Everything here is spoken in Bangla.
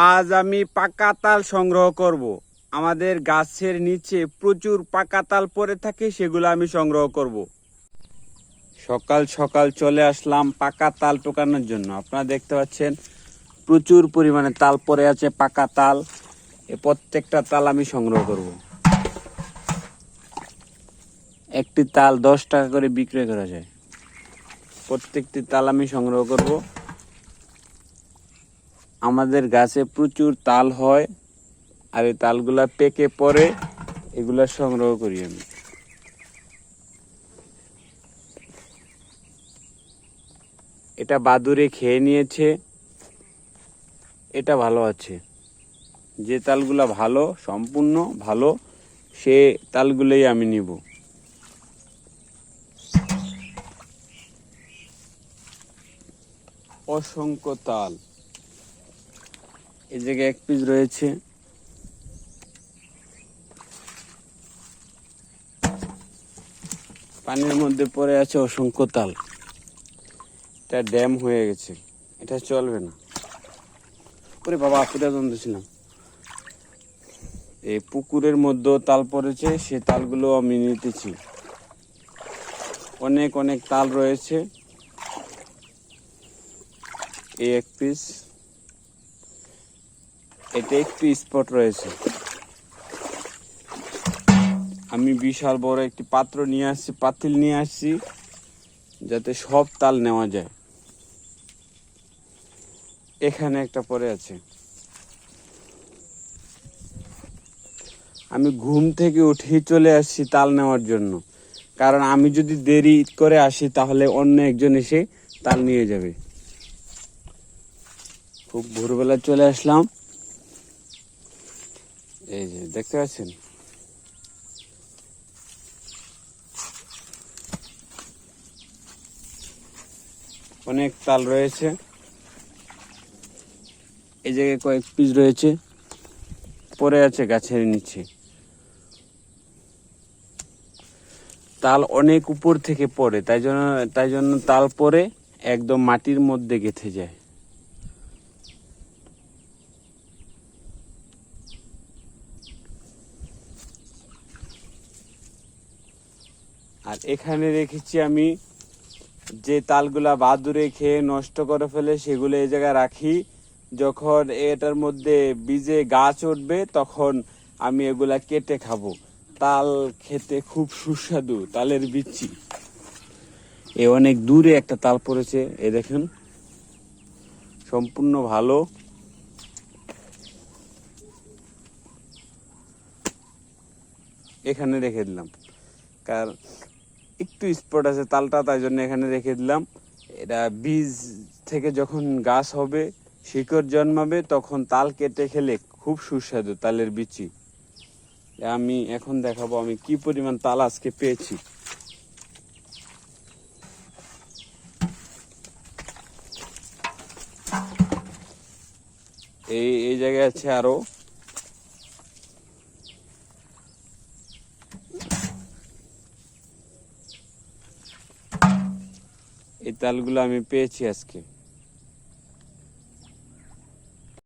আজ আমি পাকা তাল সংগ্রহ করব। আমাদের গাছের নিচে প্রচুর পাকা তাল পড়ে থাকে, সেগুলো আমি সংগ্রহ করব। সকাল সকাল চলে আসলাম পাকা তাল টোকানোর জন্য। আপনারা দেখতে পাচ্ছেন প্রচুর পরিমাণে তাল পড়ে আছে, পাকা তাল। এই প্রত্যেকটা তাল আমি সংগ্রহ করব। একটি তাল 10 টাকা করে বিক্রয় করা যায়। প্রত্যেকটি তাল আমি সংগ্রহ করব। আমাদের গাছে প্রচুর তাল হয়, আর এই তালগুলা পেকে পরে এগুলা সংগ্রহ করি আমি। এটা বাদুড়ে খেয়ে নিয়েছে, এটা ভালো আছে। যে তালগুলা ভালো, সম্পূর্ণ ভালো, সে তালগুলোই আমি নিব। অসংখ্য তাল এই জায়গায় এক পিস রয়েছে। পানির মধ্যে পড়ে আছে অসংখ্য তাল। এটা ড্যাম হয়ে গেছে, এটা চলবে না। ওরে বাবা, পুরা ছিলাম। এই পুকুরের মধ্যে তাল পড়েছে, সে তালগুলো আমি নিতেছি। অনেক অনেক তাল রয়েছে। এই এক পিস, এটা একটু স্পট রয়েছে। আমি বিশাল বড় একটি পাত্র নিয়ে আসছি, পাতিল নিয়ে আসছি, যাতে সব তাল নেওয়া যায়। এখানে একটা পড়ে আছে। আমি ঘুম থেকে উঠেই চলে আসছি তাল নেওয়ার জন্য, কারণ আমি যদি দেরি করে আসি তাহলে অন্য একজন এসে তাল নিয়ে যাবে। খুব ভোরবেলা চলে আসলাম। এই যে দেখতে পাচ্ছেন, অনেক তাল রয়েছে। এই জায়গায় কয়েক পিস রয়েছে, পড়ে আছে গাছের নিচে। তাল অনেক উপর থেকে পড়ে, তাই জন্য তাল পড়ে একদম মাটির মধ্যে গেঁথে যায়। আর এখানে রেখেছি আমি যে তালগুলা বাদুড়ে খেয়ে নষ্ট করে ফেলে, সেগুলো এই জায়গায় রাখি। যখন এটার মধ্যে বীজে গাছ উঠবে তখন আমি এগুলা কেটে খাবো। তাল খেতে খুব সুস্বাদু, তালের বিচি। এ অনেক দূরে একটা তাল পড়েছে, এ দেখেন, সম্পূর্ণ ভালো। এখানে রেখে দিলাম, কারণ একটু স্পট আছে তালটা, তাই জন্য এখানে রেখে দিলাম। এটা বীজ থেকে যখন গাছ হবে, শিকড় জন্মাবে, তখন তাল কেটে খেলে খুব সুস্বাদু তালের বিচি। আমি এখন দেখাবো আমি কি পরিমাণ তাল আজকে পেয়েছি। এই জায়গায় আছে আরো। এই তালগুলো আমি পেয়েছি আজকে।